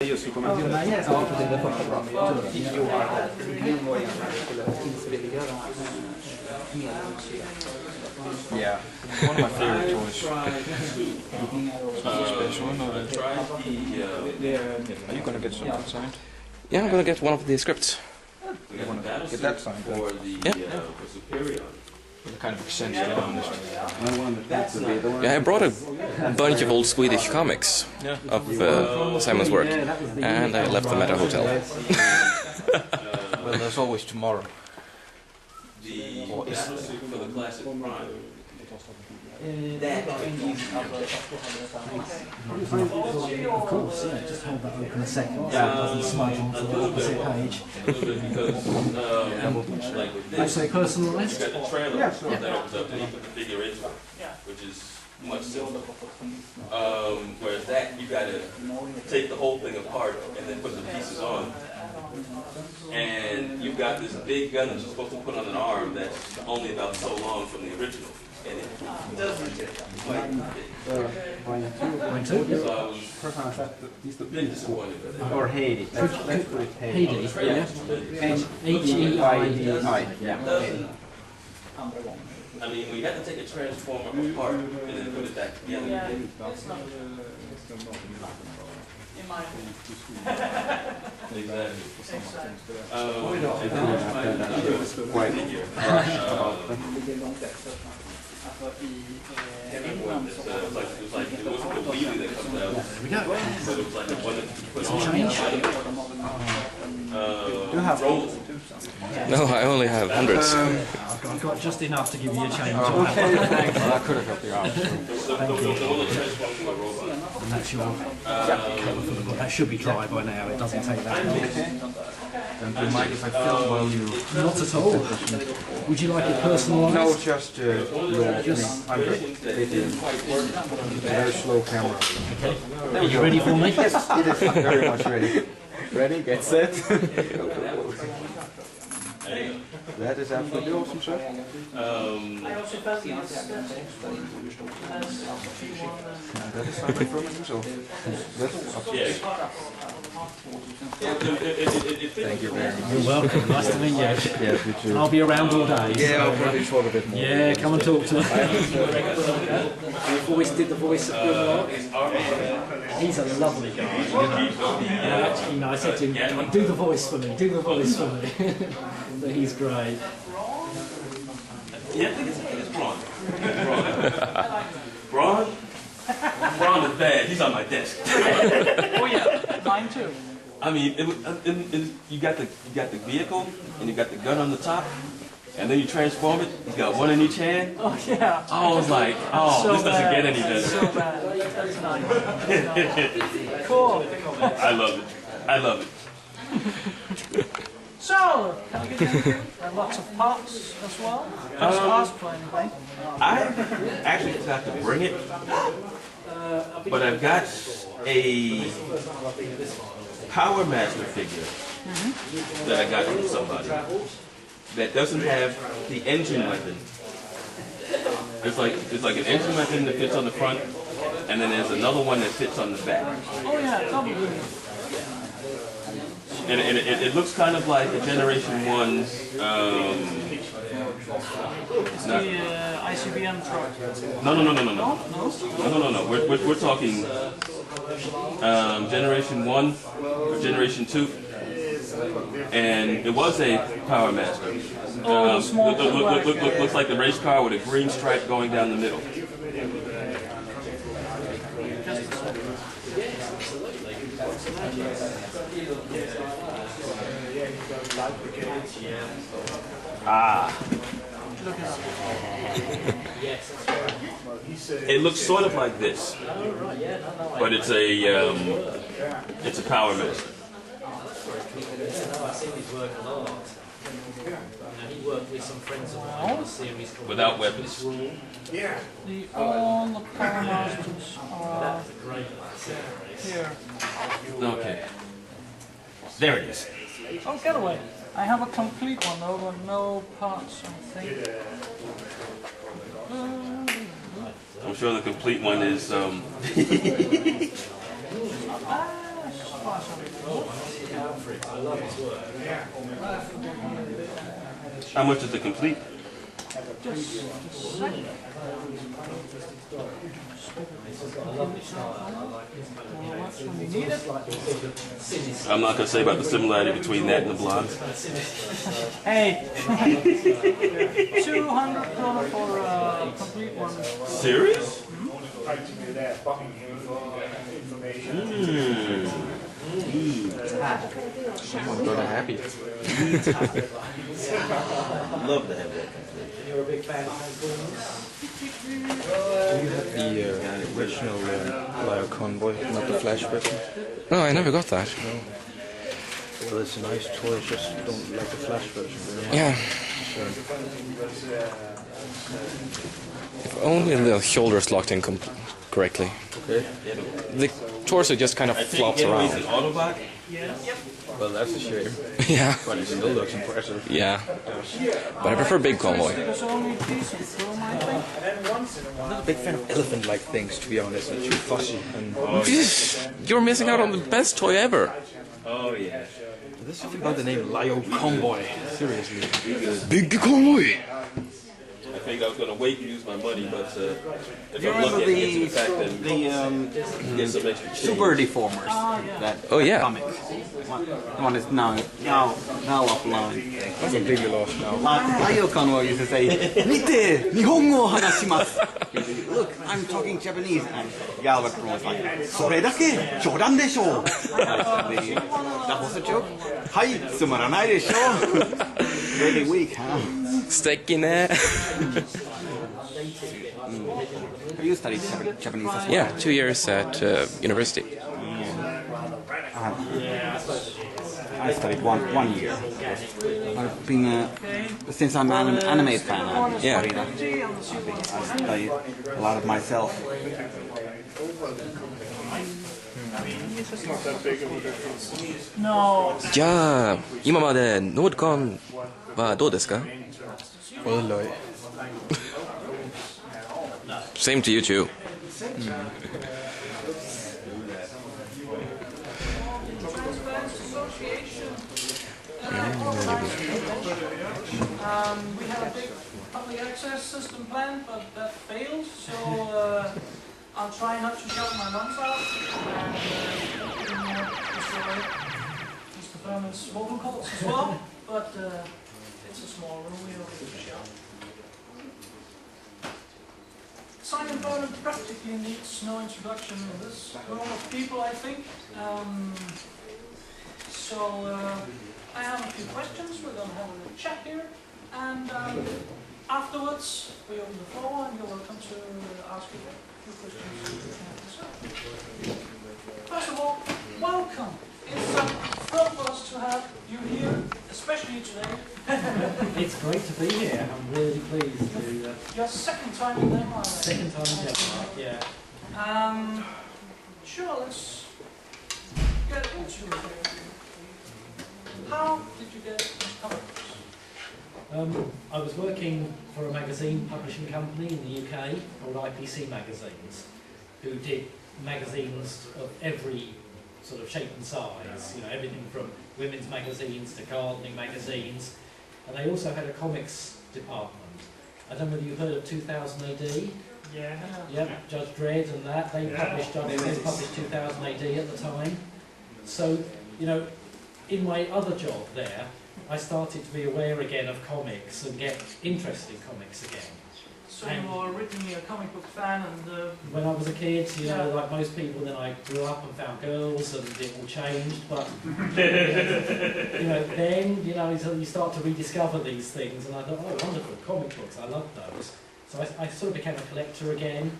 Just vi kommer till det. Ja, det är första bra. Yeah, one of my favorite toys. Special, no? Are you gonna get something signed? Yeah, I'm gonna get one of the scripts. You wanna get that signed? Yeah. Kind of extension on this. Yeah, I brought a bunch of old Swedish comics of Simon's work, and I left them at a hotel. Well, there's always tomorrow. For the classic prime. Of course, yeah, just hold that open a second so it doesn't smudge onto the opposite page. Actually personalised? Yeah, sure. That opens up and you put the figure into it, which is much simpler. Whereas that, you gotta take the whole thing apart and then put the pieces on. And you've got this big gun that you're supposed to put on an arm that's only about so long from the original. And it doesn't get quite big. So I was been disappointed with it. Or Haiti. Haiti, yeah. H-E-I-D-I. Yeah. I mean, we had to take a transformer apart and then put it back together. Exactly. Quite It wasn't the wheelie that comes out, but it was like the one that you put on. Rollers. No, I only have hundreds. I've got just enough to give you a change. okay, thanks. Well, I could have helped you out. And that's your that should be dry by now, it doesn't take that long. And do you mind if I film while you... Not at all. Would you like it personalised? No, just your... I'm a very slow camera. Are you ready for me? Yes, it is very much ready. Ready, get set. That is absolutely awesome, sir. That is something from himself. That's awesome. Thank you very much. You're welcome, nice to meet you. Yes, you too. I'll be around all day. Yeah, I'll probably talk a bit more. Yeah, come and talk to me. Voice did the voice of Good. He's a lovely guy. Actually, I said to him, do the voice for me, do the voice for me. But he's great. Yeah, I think it's Braun. Braun? Braun is bad. He's on my desk. Oh yeah, mine too. I mean, you got the vehicle and you got the gun on the top, and then you transform it. You got one in each hand. Oh yeah. I was like, oh, So this doesn't bad. get any better. So bad. That's nice. Cool. I love it. I love it. So, can I get into lots of parts as well? Just ask for anything. I actually forgot to bring it, but I've got a Power Master figure that I got from somebody that doesn't have the engine weapon. It's like an engine weapon that fits on the front, and then there's another one that fits on the back. Oh yeah, probably. And it looks kind of like a Generation 1. It's the ICBM truck. No. We're talking Generation 1 or Generation 2. And it was a Power Master. Small looks like the race car with a green stripe going down the middle. Ah. It looks sort of like this, but it's a Power Master. I've seen his work a lot. He worked with some friends of mine on a series called Without weapons. All the Power Masters are here. Okay. There it is. Oh, getaway. I have a complete one though, with no parts, I think. I'm sure the complete one is pass on it. I love his work. How much is the complete? Just a second. I love his style. I like his kind of, you know, That's when you need it. I'm not gonna say about the similarity between that and the blonde. Hey, $200 for a complete one. Serious? Someone got happy. Love to have that complete. you're a big fan of Nordcon. You had the original Lyle Convoy, not the Flash version. No, I never got that. Well, it's a nice toy, it's just don't like the Flash version very much. Yeah. If only the shoulders locked in correctly. Okay. The torso just kind of flops Getaway's around. an Autobot? Well, that's a shame. Yeah. But it still looks impressive. Yeah. But I prefer big convoy. There's only piece of film, I think. I'm not a big fan of elephant-like things, to be honest. They're too fussy. And You're missing out on the best toy ever. Oh yeah. there's something about the name Lyle Convoy. Seriously. Big convoy. I think I was gonna wait to use my money, but if You I'm remember lucky, I can get to the fact that the get some extra change. Super Deformers? That Oh, yeah. comic. One is now offline. I'm completely lost now. Lyle Convoy used to say, "Mite, Nihongo wo hanashimasu." Look, I'm talking Japanese, and Galvert was like, "Sore dake, jodan desho." That was a joke. Hai, sumaranai desho. Really weak, huh? Sticky net. Have you studied Japanese as well? Yeah, 2 years at university. I studied one year. I've been since I'm an anime fan. I Yeah. studied a lot of myself. No, じゃあ、今までノードコンはどうですか？ Well, Same to you too. TransFans Association. We had a big public access system planned, but that failed, so I'll try not to shout my lungs out and Mr. Furman's vocal cords as well, but it's a small room, we don't need to shout. Simon Furman practically needs no introduction in this room of people, I think. I have a few questions, we're going to have a little chat here, and afterwards we open the floor and you're welcome to ask a few questions. First of all, welcome. It's a thrill for us to have you here, especially today. It's great to be here. I'm really pleased to. Your second time in Denmark. Second time in Denmark, yeah. Sure, let's get into it. How did you get into comics? I was working for a magazine publishing company in the UK called IPC Magazines, who did magazines of every sort of shape and size, you know, everything from women's magazines to gardening magazines, and they also had a comics department. I don't know whether you've heard of 2000 AD? Yeah. Yep, Judge Dredd and that, they published 2000 AD at the time. So, you know, in my other job there, I started to be aware again of comics and get interested in comics again. So you were originally a comic book fan and... When I was a kid, you know, like most people, then I grew up and found girls and it all changed, but, you know, then, you know, you start to rediscover these things and I thought, oh, wonderful, comic books, I love those. So I sort of became a collector again,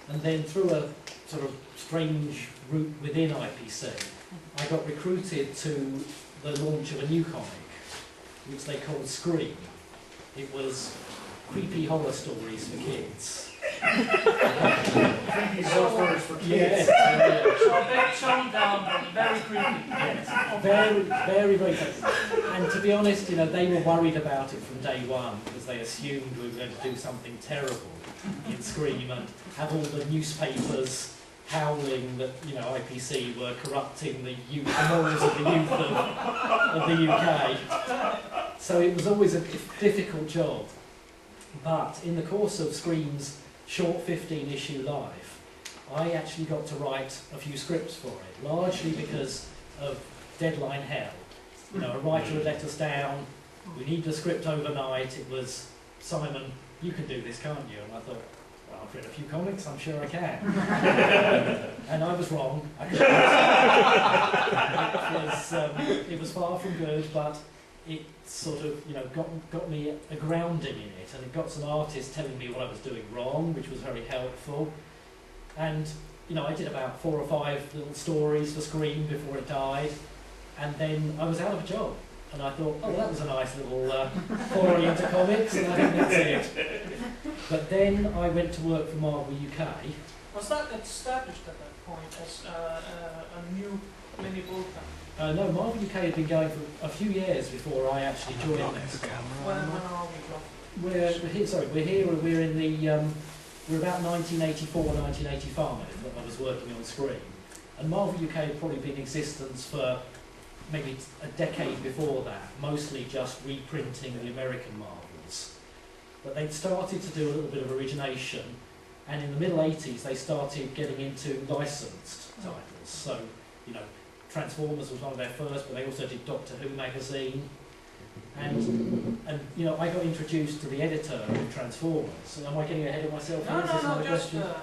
and then through a sort of strange route within IPC, I got recruited to the launch of a new comic, which they called Scream. It was creepy horror stories for kids. Creepy horror stories for kids. Yeah. So a bit toned down, but very creepy. Yes. Very, very, very creepy. And to be honest, you know, they were worried about it from day one because they assumed we were going to do something terrible in Scream and have all the newspapers howling that, you know, IPC were corrupting the morals of the youth of the UK. So it was always a difficult job. But in the course of Scream's short 15-issue life, I actually got to write a few scripts for it, largely because of deadline hell. You know, a writer had let us down, we need the script overnight. It was, Simon, you can do this, can't you? And I thought, well, I've read a few comics, I'm sure I can. And I was wrong. I it was far from good, but it sort of, you know, got me a grounding in it, and it got some artists telling me what I was doing wrong, which was very helpful. And, you know, I did about 4 or 5 little stories for Scream before it died, and then I was out of a job. And I thought, oh, that was a nice little foray into comics, and I think that's it. But then I went to work for Marvel UK. Was that established at that point as a new mini bullpen? No, Marvel UK had been going for a few years before I actually joined them. When are we roughly? We're in the, we're about 1984, 1985 that I was working on Scream. And Marvel UK had probably been in existence for maybe a decade before that, mostly just reprinting the American Marvels. But they'd started to do a little bit of origination, and in the middle 80s they started getting into licensed titles. So, you know, Transformers was one of their first, but they also did Doctor Who magazine. And you know, I got introduced to the editor of Transformers. Am I getting ahead of myself here? No, just, no.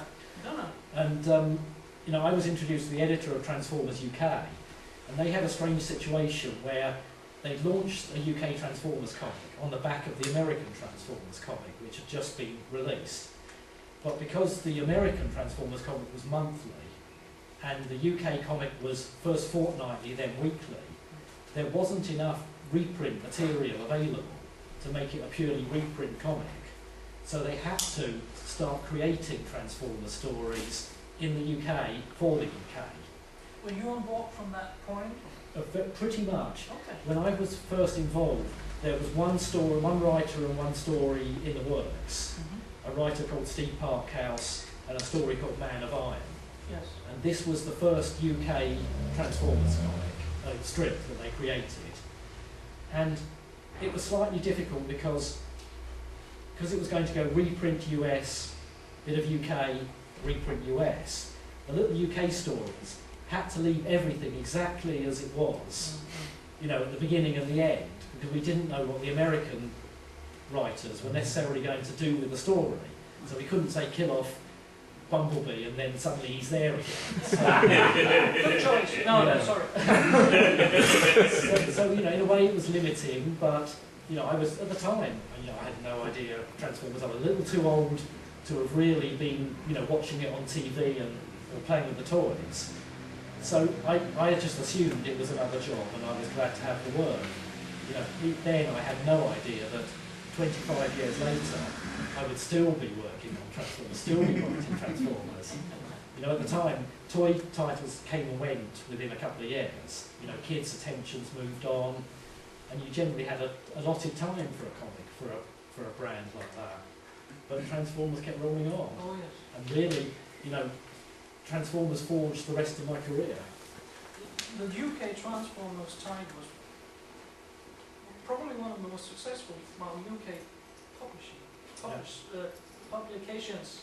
And you know, I was introduced to the editor of Transformers UK, and they had a strange situation where they launched a UK Transformers comic on the back of the American Transformers comic, which had just been released. But because the American Transformers comic was monthly, and the UK comic was first fortnightly, then weekly, there wasn't enough reprint material available to make it a purely reprint comic. So they had to start creating Transformers stories in the UK for the UK. Were you on board from that point? Pretty much. Okay. When I was first involved, there was one story, one writer and one story in the works. A writer called Steve Parkhouse and a story called Man of Iron. Yes. And this was the first UK Transformers comic, strip that they created. And it was slightly difficult because it was going to go reprint US, bit of UK, reprint US. The little UK stories had to leave everything exactly as it was, you know, at the beginning and the end, because we didn't know what the American writers were necessarily going to do with the story. So we couldn't say kill off Bumblebee and then suddenly he's there again. So, good choice. No, sorry. so, you know, in a way it was limiting, but, you know, I was, at the time, you know, I had no idea of Transformers. I was a little too old to have really been, you know, watching it on TV and or playing with the toys. So I had just assumed it was another job, and I was glad to have the work. You know, then I had no idea that 25 years later I would still be working on Transformers, still be writing Transformers. You know, at the time, toy titles came and went within a couple of years. You know, kids' attentions moved on, and you generally had a allotted time for a comic, for a brand like that. But Transformers kept rolling on. Oh, yes. And really, you know, Transformers forged the rest of my career. The UK Transformers tide was probably one of the most successful UK publications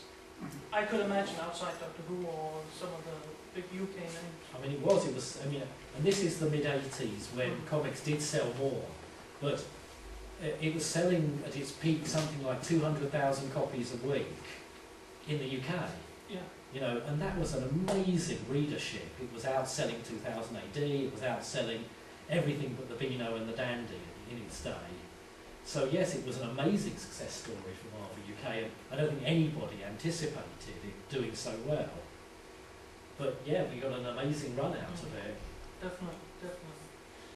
I could imagine outside Doctor Who or some of the big UK names. I mean, it was, I mean, and this is the mid-80s when comics did sell more, but it was selling at its peak something like 200,000 copies a week in the UK. Yeah. You know, and that was an amazing readership. It was outselling 2000 AD, it was outselling everything but the Beano and the Dandy in its day. So yes, it was an amazing success story for Marvel UK, and I don't think anybody anticipated it doing so well. But yeah, we got an amazing run out of it. Definitely, definitely.